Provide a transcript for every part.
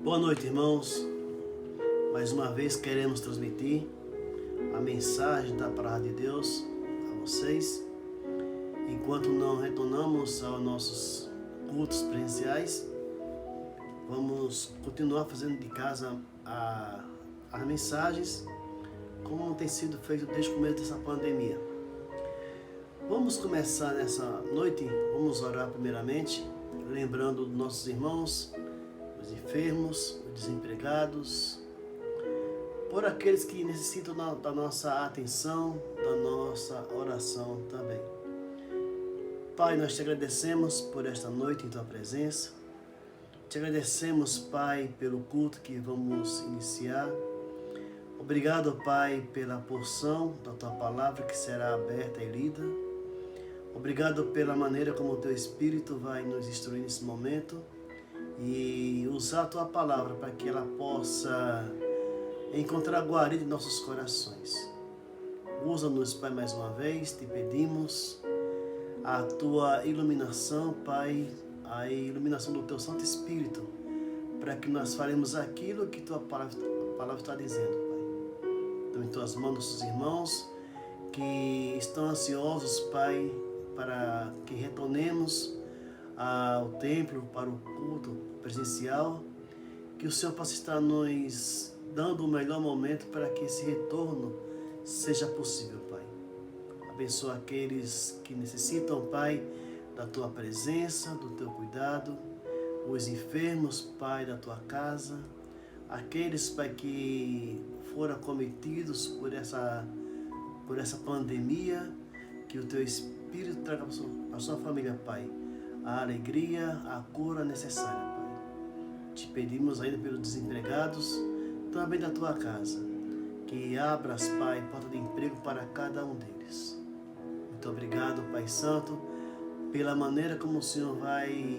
Boa noite, irmãos. Mais uma vez queremos transmitir a mensagem da palavra de Deus a vocês. Enquanto não retornamos aos nossos cultos presenciais, vamos continuar fazendo de casa as mensagens, como tem sido feito desde o começo dessa pandemia. Vamos começar nessa noite, vamos orar primeiramente, lembrando dos nossos irmãos, os enfermos, os desempregados, por aqueles que necessitam da nossa atenção, da nossa oração também. Pai, nós te agradecemos por esta noite em tua presença. Te agradecemos, Pai, pelo culto que vamos iniciar. Obrigado, Pai, pela porção da tua palavra que será aberta e lida. Obrigado pela maneira como o teu Espírito vai nos instruir nesse momento e usar a tua palavra para que ela possa encontrar guarida em nossos corações. Usa-nos, Pai, mais uma vez, te pedimos a tua iluminação, Pai, a iluminação do teu Santo Espírito, para que nós faremos aquilo que tua palavra está dizendo, Pai. Então, em tuas mãos, nossos irmãos que estão ansiosos, Pai, para que retornemos ao templo, para o culto presencial, que o Senhor possa estar nos dando o melhor momento para que esse retorno seja possível, Pai. Abençoa aqueles que necessitam, Pai, da tua presença, do teu cuidado, os enfermos, Pai, da tua casa, aqueles, Pai, que foram acometidos por essa pandemia, que o teu Espírito traga para a sua família, Pai, a alegria, a cura necessária, Pai. Te pedimos ainda pelos desempregados, também da tua casa, que abras, Pai, porta de emprego para cada um deles. Muito obrigado, Pai Santo, pela maneira como o Senhor vai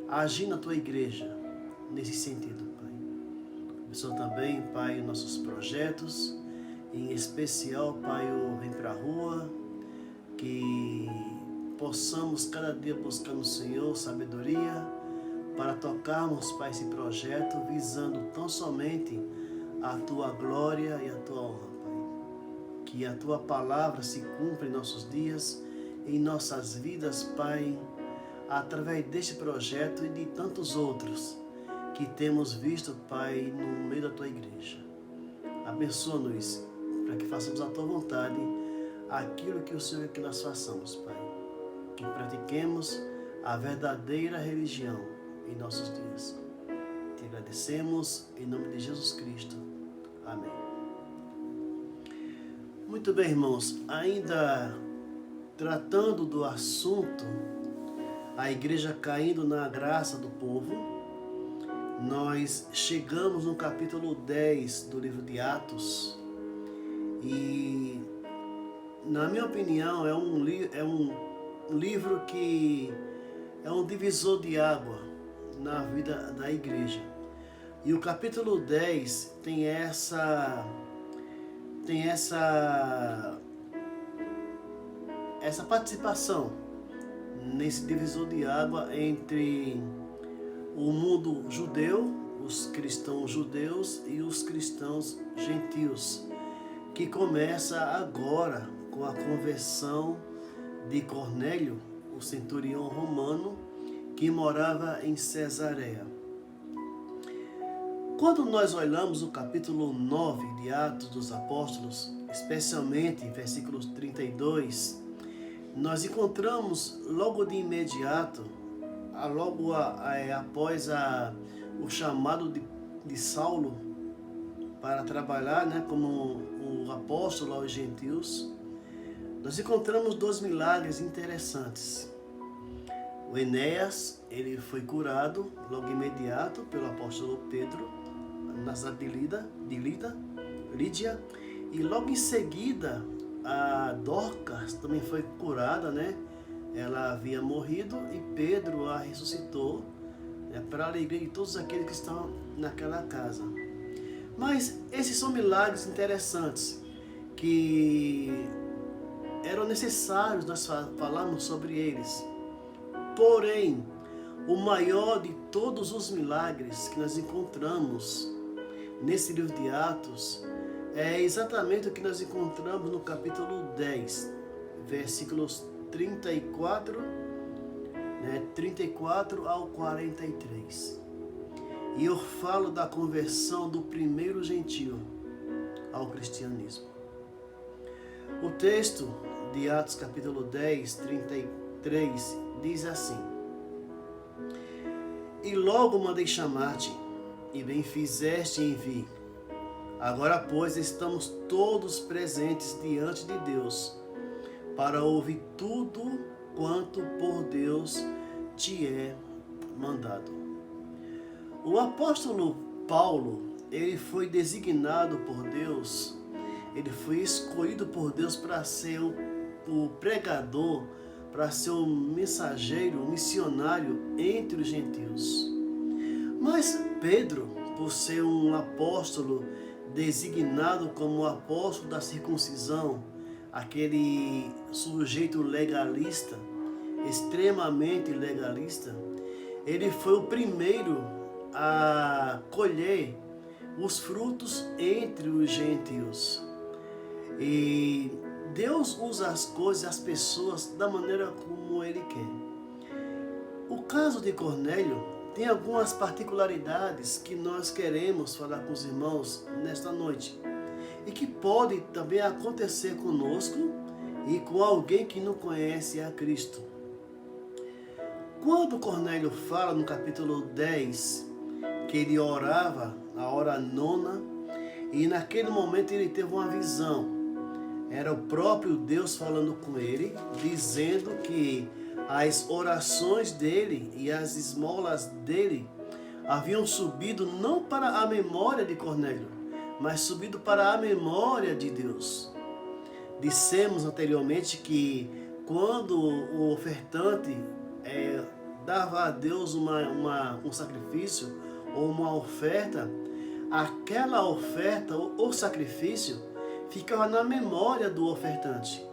agir na tua igreja, nesse sentido, Pai. Abençoa também, Pai, nossos projetos, em especial, Pai, o Vem Pra Rua, que possamos cada dia buscar no Senhor sabedoria para tocarmos, Pai, esse projeto, visando tão somente a tua glória e a tua honra, Pai. Que a tua palavra se cumpra em nossos dias, em nossas vidas, Pai, através deste projeto e de tantos outros que temos visto, Pai, no meio da tua igreja. Abençoa-nos para que façamos a tua vontade, aquilo que o Senhor quer que nós façamos, Pai. Que pratiquemos a verdadeira religião em nossos dias. Te agradecemos em nome de Jesus Cristo. Amém. Muito bem, irmãos. Ainda tratando do assunto, a igreja caindo na graça do povo, nós chegamos no capítulo 10 do livro de Atos e, na minha opinião, é um livro que é um divisor de água na vida da igreja. E o capítulo 10 tem essa participação nesse divisor de água entre o mundo judeu, os cristãos judeus e os cristãos gentios, que começa agora com a conversão de Cornélio, o centurião romano, que morava em Cesareia. Quando nós olhamos o capítulo 9 de Atos dos Apóstolos, especialmente em versículos 32, nós encontramos logo de imediato, após o chamado de Saulo para trabalhar, como o apóstolo aos gentios, nós encontramos dois milagres interessantes. O Enéas, ele foi curado logo imediato pelo apóstolo Pedro, na cidade de Lídia, e logo em seguida a Dorcas também foi curada, Ela havia morrido e Pedro a ressuscitou, para a alegria de todos aqueles que estão naquela casa. Mas esses são milagres interessantes que eram necessários nós falarmos sobre eles. Porém, o maior de todos os milagres que nós encontramos nesse livro de Atos é exatamente o que nós encontramos no capítulo 10, versículos 34 ao 43. E eu falo da conversão do primeiro gentio ao cristianismo. O texto de Atos capítulo 10, 33 diz assim: E logo mandei chamar-te, e bem fizeste em vir. Agora, pois, estamos todos presentes diante de Deus, para ouvir tudo quanto por Deus te é mandado. O apóstolo Paulo, ele foi designado por Deus, ele foi escolhido por Deus para ser o pregador, para ser o mensageiro, o missionário entre os gentios. Mas Pedro, por ser um apóstolo designado como o apóstolo da circuncisão, aquele sujeito legalista, extremamente legalista, ele foi o primeiro a colher os frutos entre os gentios. E Deus usa as coisas, as pessoas, da maneira como Ele quer. O caso de Cornélio tem algumas particularidades que nós queremos falar com os irmãos nesta noite. E que pode também acontecer conosco e com alguém que não conhece a Cristo. Quando Cornélio fala no capítulo 10 que ele orava a hora nona, e naquele momento ele teve uma visão. Era o próprio Deus falando com ele, dizendo que as orações dele e as esmolas dele haviam subido não para a memória de Cornélio, mas subido para a memória de Deus. Dissemos anteriormente que quando o ofertante dava a Deus um sacrifício ou uma oferta, aquela oferta ou sacrifício ficava na memória do ofertante.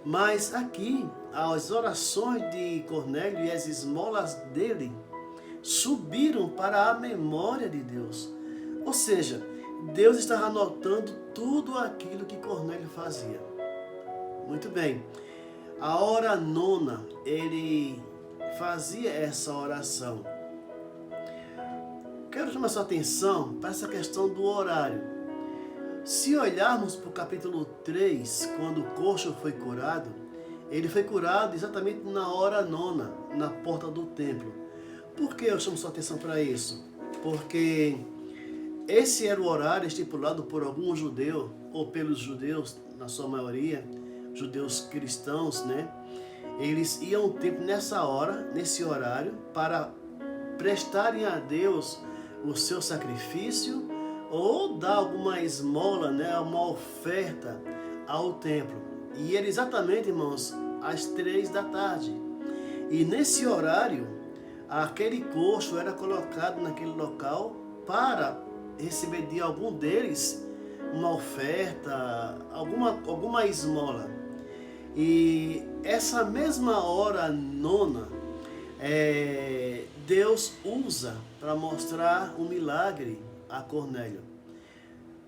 Mas aqui, as orações de Cornélio e as esmolas dele subiram para a memória de Deus. Ou seja, Deus estava anotando tudo aquilo que Cornélio fazia. Muito bem. A hora nona, ele fazia essa oração. Quero chamar sua atenção para essa questão do horário. Se olharmos para o capítulo 3, quando o coxo foi curado, ele foi curado exatamente na hora nona, na porta do templo. Por que eu chamo sua atenção para isso? Porque esse era o horário estipulado por algum judeu, ou pelos judeus, na sua maioria, judeus cristãos, né? Eles iam ao templo nessa hora, nesse horário, para prestarem a Deus o seu sacrifício ou dar alguma esmola, né? Uma oferta ao templo. E era exatamente, irmãos, às 3 da tarde. E nesse horário, aquele coxo era colocado naquele local para receber de algum deles uma oferta, alguma esmola. E essa mesma hora nona, Deus usa para mostrar um milagre a Cornélio.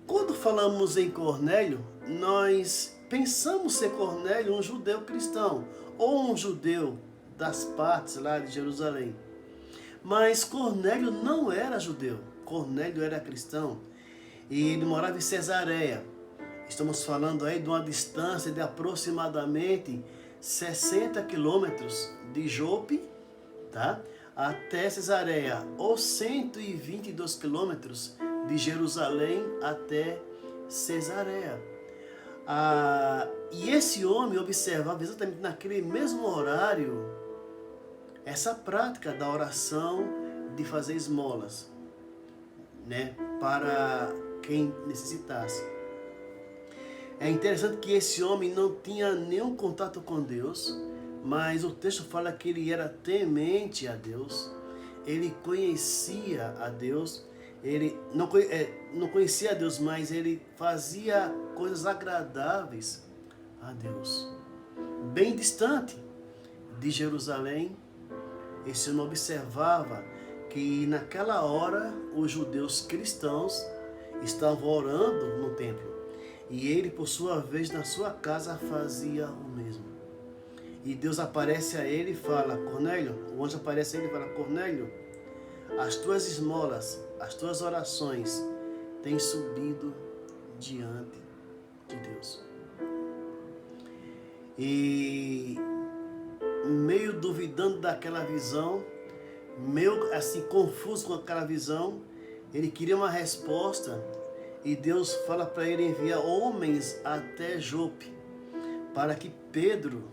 Quando falamos em Cornélio, nós pensamos ser Cornélio um judeu cristão, ou um judeu das partes lá de Jerusalém. Mas Cornélio não era judeu, Cornélio era cristão, e ele morava em Cesareia. Estamos falando aí de uma distância de aproximadamente 60 quilômetros de Jope, tá? Até Cesareia, ou 122 quilômetros de Jerusalém até Cesareia. E esse homem observava exatamente naquele mesmo horário essa prática da oração de fazer esmolas, né, para quem necessitasse. É interessante que esse homem não tinha nenhum contato com Deus, mas o texto fala que ele era temente a Deus, ele conhecia a Deus, ele não conhecia a Deus, mas ele fazia coisas agradáveis a Deus. Bem distante de Jerusalém, esse homem observava que naquela hora os judeus cristãos estavam orando no templo. E ele, por sua vez, na sua casa fazia o mesmo. E Deus aparece a ele e fala, Cornélio, o anjo aparece a ele e fala, Cornélio, as tuas esmolas, as tuas orações têm subido diante de Deus. E meio duvidando daquela visão, meio assim confuso com aquela visão, ele queria uma resposta e Deus fala para ele enviar homens até Jope, para que Pedro,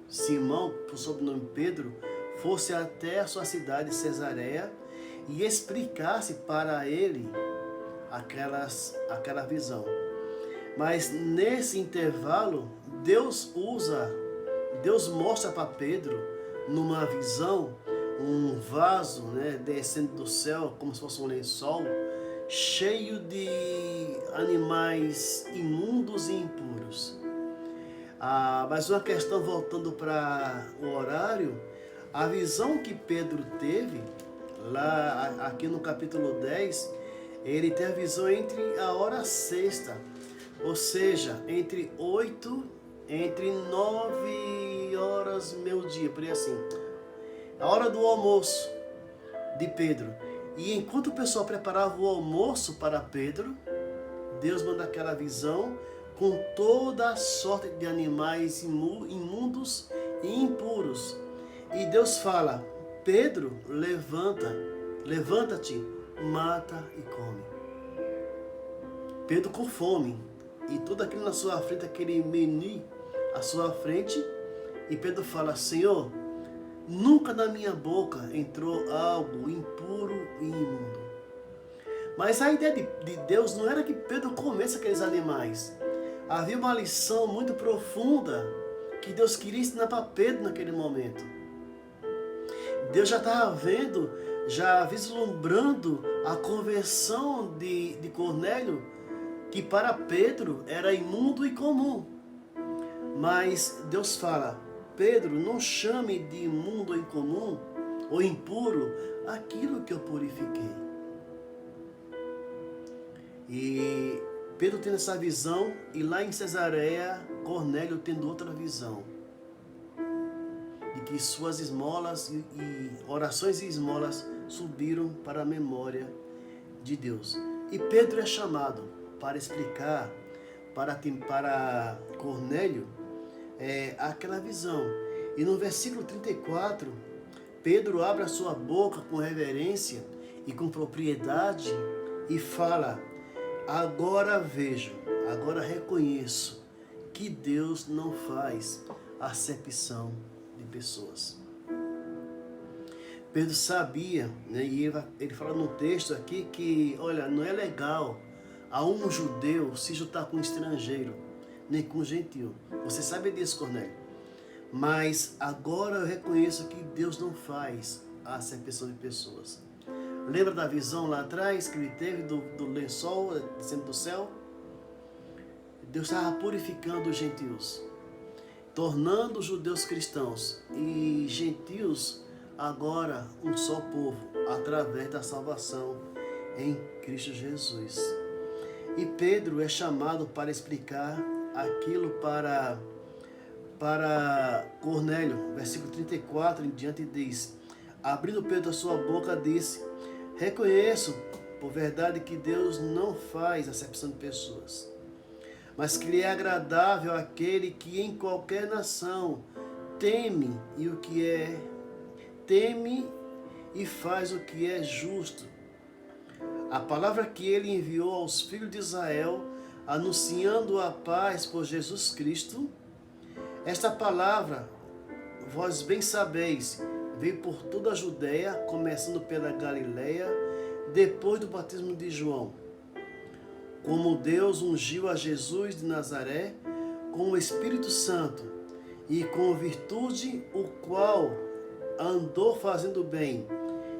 Simão, por sobrenome Pedro, fosse até a sua cidade Cesareia e explicasse para ele aquela visão. Mas nesse intervalo, Deus mostra para Pedro, numa visão, um vaso, né, descendo do céu, como se fosse um lençol, cheio de animais imundos e impuros. Mas uma questão, voltando para o horário, a visão que Pedro teve, lá aqui no capítulo 10, ele tem a visão entre a hora sexta, ou seja, entre 9 horas, meio-dia, por aí assim, a hora do almoço de Pedro. E enquanto o pessoal preparava o almoço para Pedro, Deus manda aquela visão com toda a sorte de animais imundos e impuros. E Deus fala, Pedro, levanta-te, mata e come. Pedro com fome, e tudo aquilo na sua frente, aquele menu à sua frente, e Pedro fala, Senhor, nunca na minha boca entrou algo impuro e imundo. Mas a ideia de Deus não era que Pedro comesse aqueles animais. Havia uma lição muito profunda que Deus queria ensinar para Pedro naquele momento. Deus já estava vendo, já vislumbrando a conversão de Cornélio, que para Pedro era imundo e comum. Mas Deus fala, Pedro, não chame de imundo ou incomum ou impuro aquilo que eu purifiquei. E Pedro tendo essa visão, e lá em Cesareia, Cornélio tendo outra visão, de que suas esmolas e orações e esmolas subiram para a memória de Deus. E Pedro é chamado para explicar para Cornélio aquela visão. E no versículo 34, Pedro abre a sua boca com reverência e com propriedade e fala, agora vejo, agora reconheço que Deus não faz acepção de pessoas. Pedro sabia, né, e ele fala no texto aqui que, olha, não é legal a um judeu se juntar com um estrangeiro, nem com um gentil. Você sabe disso, Cornélio. Mas agora eu reconheço que Deus não faz a acepção de pessoas. Lembra da visão lá atrás que ele teve do lençol descendo do céu? Deus estava purificando os gentios, tornando os judeus cristãos e gentios agora um só povo, através da salvação em Cristo Jesus. E Pedro é chamado para explicar aquilo para Cornélio. Versículo 34 em diante diz, abrindo Pedro a sua boca, disse, reconheço por verdade que Deus não faz acepção de pessoas, mas que lhe é agradável aquele que em qualquer nação teme e faz o que é justo. A palavra que ele enviou aos filhos de Israel, anunciando a paz por Jesus Cristo, esta palavra, vós bem sabeis, veio por toda a Judéia, começando pela Galileia, depois do batismo de João. Como Deus ungiu a Jesus de Nazaré com o Espírito Santo e com virtude, o qual andou fazendo bem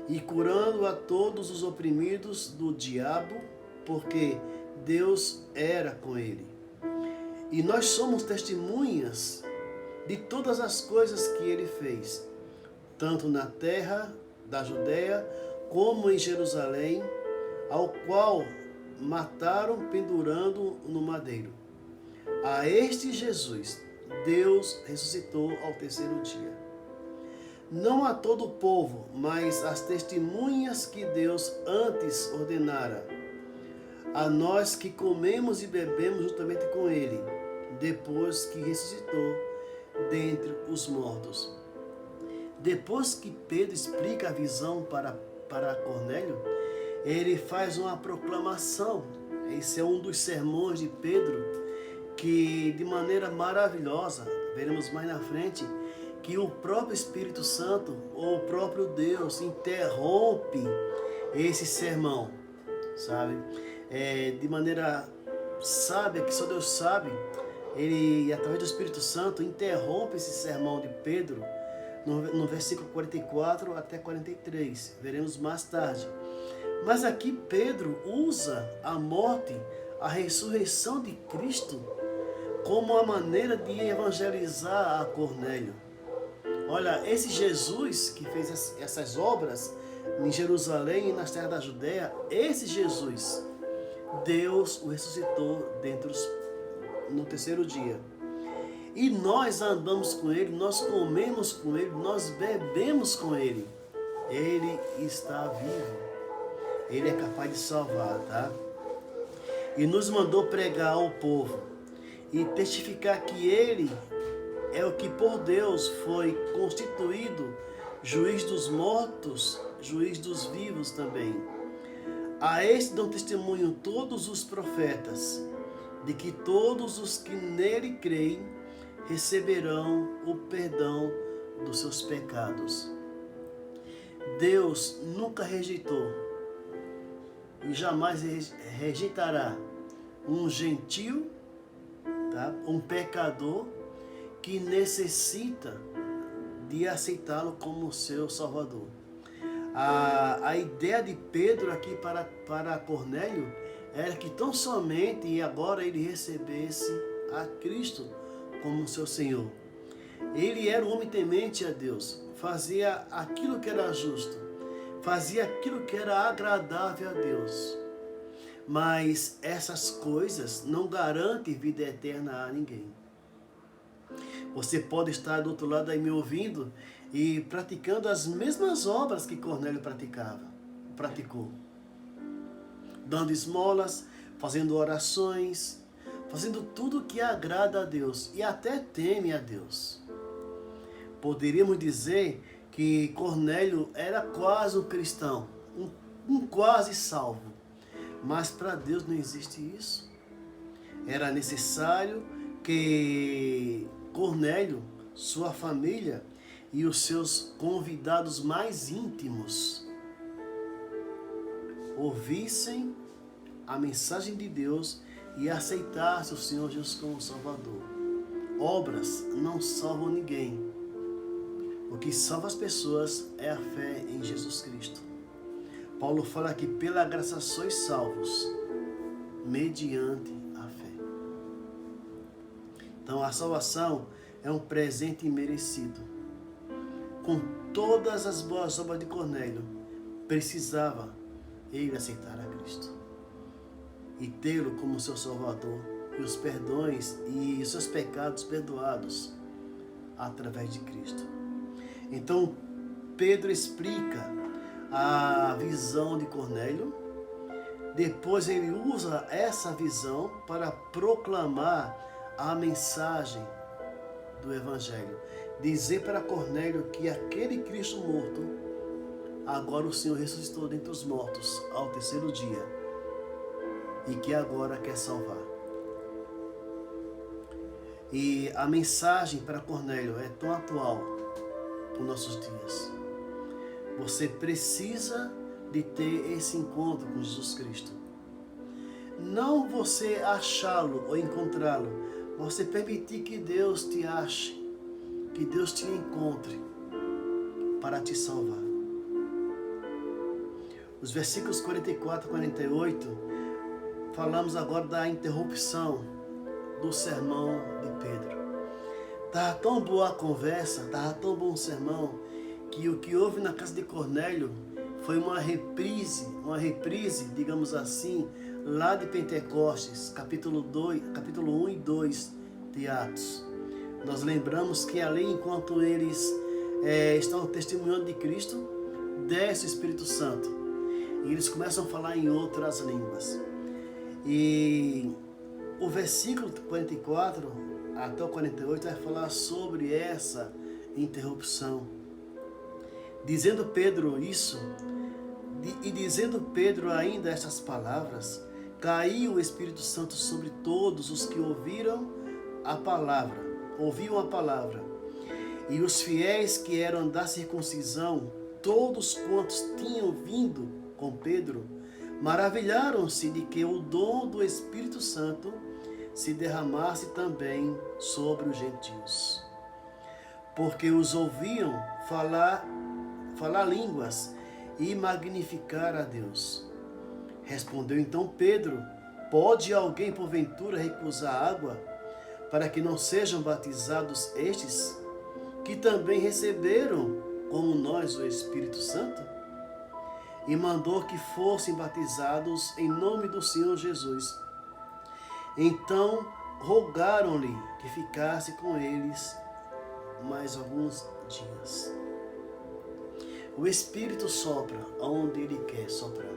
e curando a todos os oprimidos do diabo, porque Deus era com ele. E nós somos testemunhas de todas as coisas que ele fez, tanto na terra da Judéia como em Jerusalém, ao qual mataram pendurando no madeiro. A este Jesus, Deus ressuscitou ao terceiro dia. Não a todo o povo, mas às testemunhas que Deus antes ordenara, a nós que comemos e bebemos juntamente com ele, depois que ressuscitou dentre os mortos. Depois que Pedro explica a visão para Cornélio, ele faz uma proclamação. Esse é um dos sermões de Pedro, que de maneira maravilhosa, veremos mais na frente, que o próprio Espírito Santo, ou o próprio Deus, interrompe esse sermão, sabe? De maneira sábia, que só Deus sabe, ele, através do Espírito Santo, interrompe esse sermão de Pedro no versículo 44 até 43, veremos mais tarde. Mas aqui Pedro usa a morte, a ressurreição de Cristo, como uma maneira de evangelizar a Cornélio. Olha, esse Jesus que fez essas obras em Jerusalém e nas terras da Judéia, esse Jesus, Deus o ressuscitou no terceiro dia. E nós andamos com ele, nós comemos com ele, nós bebemos com ele. Ele está vivo. Ele é capaz de salvar, tá? E nos mandou pregar ao povo e testificar que ele é o que por Deus foi constituído juiz dos mortos, juiz dos vivos também. A este dão testemunho todos os profetas, de que todos os que nele creem receberão o perdão dos seus pecados. Deus nunca rejeitou e jamais rejeitará um gentio, tá? Um pecador que necessita de aceitá-lo como seu Salvador. A ideia de Pedro aqui para Cornélio era que tão somente e agora ele recebesse a Cristo como seu Senhor. Ele era um homem temente a Deus, fazia aquilo que era justo, fazia aquilo que era agradável a Deus. Mas essas coisas não garantem vida eterna a ninguém. Você pode estar do outro lado aí me ouvindo e praticando as mesmas obras que Cornélio praticou. Dando esmolas, fazendo orações, fazendo tudo que agrada a Deus e até teme a Deus. Poderíamos dizer que Cornélio era quase um cristão, um quase salvo. Mas para Deus não existe isso. Era necessário que Cornélio, sua família e os seus convidados mais íntimos ouvissem a mensagem de Deus e aceitassem o Senhor Jesus como Salvador. Obras não salvam ninguém. O que salva as pessoas é a fé em Jesus Cristo. Paulo fala que pela graça sois salvos, mediante a fé. Então a salvação é um presente imerecido. Com todas as boas obras de Cornélio, precisava ele aceitar a Cristo e tê-lo como seu Salvador, e os perdões e os seus pecados perdoados através de Cristo. Então Pedro explica a visão de Cornélio. Depois ele usa essa visão para proclamar a mensagem do Evangelho. Dizer para Cornélio que aquele Cristo morto, agora o Senhor ressuscitou dentre os mortos ao terceiro dia e que agora quer salvar. E a mensagem para Cornélio é tão atual para os nossos dias. Você precisa de ter esse encontro com Jesus Cristo. Não você achá-lo ou encontrá-lo, você permitir que Deus te ache, que Deus te encontre para te salvar. Os versículos 44 e 48, falamos agora da interrupção do sermão de Pedro. Estava tão boa a conversa, estava tão bom o sermão, que o que houve na casa de Cornélio foi uma reprise, digamos assim, lá de Pentecostes, capítulo 1 e 2 de Atos. Nós lembramos que ali, enquanto eles estão testemunhando de Cristo, desce o Espírito Santo. E eles começam a falar em outras línguas. E o versículo 44 até o 48 vai falar sobre essa interrupção. Dizendo Pedro isso, e dizendo Pedro ainda estas palavras, caiu o Espírito Santo sobre todos os que ouviam a palavra. E os fiéis que eram da circuncisão, todos quantos tinham vindo com Pedro, maravilharam-se de que o dom do Espírito Santo se derramasse também sobre os gentios, porque os ouviam falar línguas e magnificar a Deus. Respondeu então Pedro: pode alguém porventura recusar água para que não sejam batizados estes, que também receberam como nós o Espírito Santo? E mandou que fossem batizados em nome do Senhor Jesus. Então rogaram-lhe que ficasse com eles mais alguns dias. O Espírito sopra onde Ele quer soprar.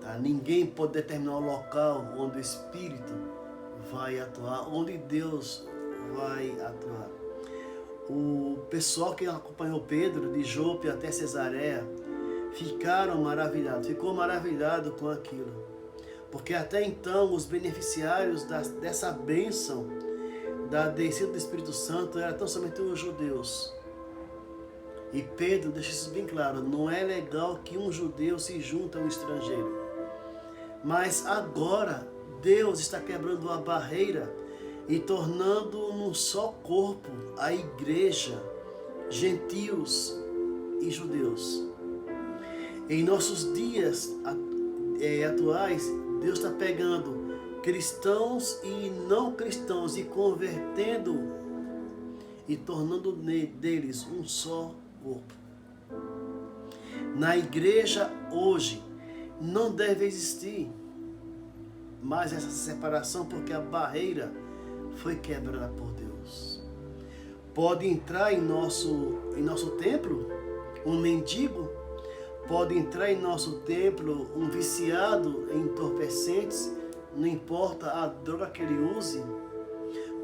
Tá? Ninguém pode determinar o local onde o Espírito vai atuar, onde Deus vai atuar. O pessoal que acompanhou Pedro de Jope até Cesareia ficou maravilhado com aquilo. Porque até então os beneficiários dessa bênção da descida do Espírito Santo eram tão somente os judeus. E Pedro deixa isso bem claro: não é legal que um judeu se junte a um estrangeiro. Mas agora Deus está quebrando a barreira e tornando num só corpo a igreja, gentios e judeus. Em nossos dias atuais, Deus está pegando cristãos e não cristãos e convertendo e tornando deles um só corpo. Na igreja hoje não deve existir mais essa separação, porque a barreira foi quebrada por Deus. Pode entrar em nosso templo um mendigo, pode entrar em nosso templo um viciado em entorpecentes, não importa a droga que ele use.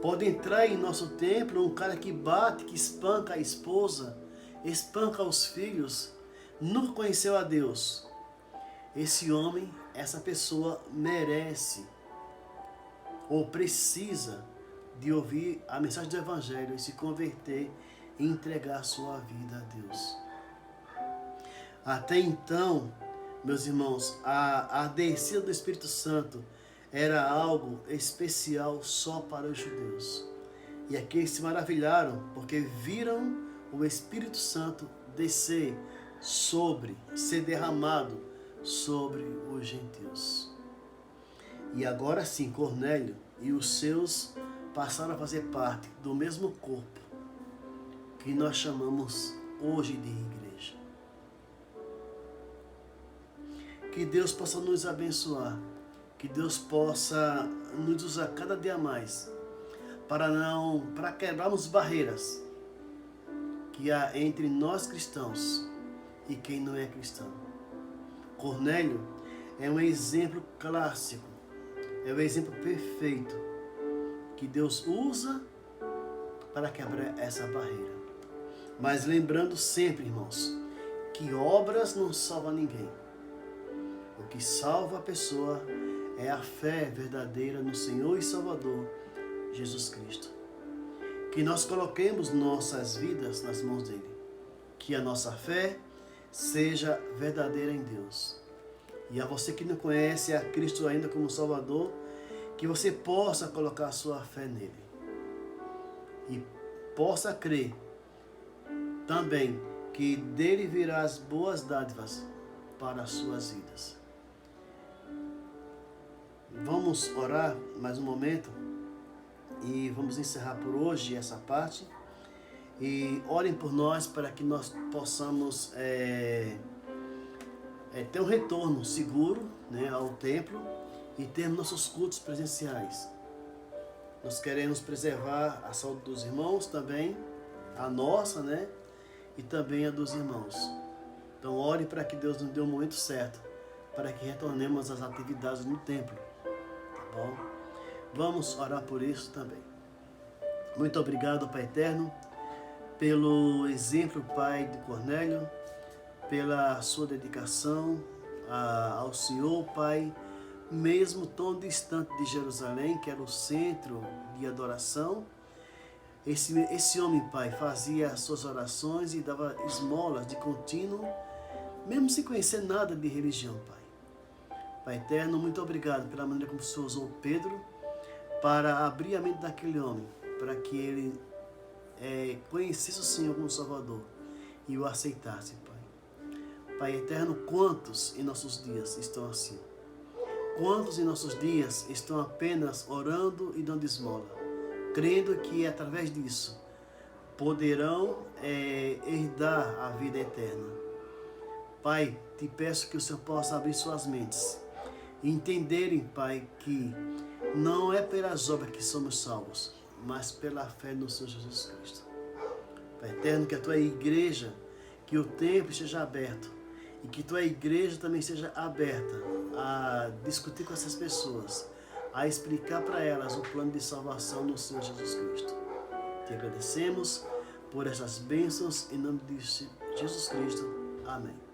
Pode entrar em nosso templo um cara que bate, que espanca a esposa, espanca os filhos, nunca conheceu a Deus. Esse homem, essa pessoa merece ou precisa de ouvir a mensagem do Evangelho e se converter e entregar sua vida a Deus. Até então, meus irmãos, a descida do Espírito Santo era algo especial só para os judeus. E aqui eles se maravilharam, porque viram o Espírito Santo descer ser derramado sobre os gentios. E agora sim, Cornélio e os seus passaram a fazer parte do mesmo corpo que nós chamamos hoje de igreja. Que Deus possa nos abençoar, que Deus possa nos usar cada dia mais para quebrarmos barreiras que há entre nós cristãos e quem não é cristão. Cornélio é um exemplo clássico, é um exemplo perfeito que Deus usa para quebrar essa barreira. Mas lembrando sempre, irmãos, que obras não salvam ninguém. O que salva a pessoa é a fé verdadeira no Senhor e Salvador Jesus Cristo. Que nós coloquemos nossas vidas nas mãos dele. Que a nossa fé seja verdadeira em Deus. E a você que não conhece a Cristo ainda como Salvador, que você possa colocar a sua fé nele. E possa crer também que dele virá as boas dádivas para as suas vidas. Vamos orar mais um momento e vamos encerrar por hoje essa parte. E orem por nós para que nós possamos ter um retorno seguro, né, ao templo e ter nossos cultos presenciais. Nós queremos preservar a saúde dos irmãos também, a nossa, né, e também a dos irmãos. Então ore para que Deus nos dê o momento certo, para que retornemos às atividades no templo, tá bom? Vamos orar por isso também. Muito obrigado, Pai Eterno, pelo exemplo, Pai, de Cornélio, pela sua dedicação ao Senhor, Pai, mesmo tão distante de Jerusalém, que era o centro de adoração. Esse homem, Pai, fazia as suas orações e dava esmolas de contínuo, mesmo sem conhecer nada de religião, Pai. Pai Eterno, muito obrigado pela maneira como o Senhor usou Pedro para abrir a mente daquele homem, para que ele conhecesse o Senhor como Salvador e o aceitasse, Pai. Pai Eterno, quantos em nossos dias estão assim? Quantos em nossos dias estão apenas orando e dando esmola, crendo que através disso poderão herdar a vida eterna? Pai, te peço que o Senhor possa abrir suas mentes e entenderem, Pai, que não é pelas obras que somos salvos, mas pela fé no Senhor Jesus Cristo. Pai Eterno, que a tua igreja, que o templo esteja aberto e que tua igreja também seja aberta a discutir com essas pessoas, a explicar para elas o plano de salvação no Senhor Jesus Cristo. Te agradecemos por essas bênçãos em nome de Jesus Cristo. Amém.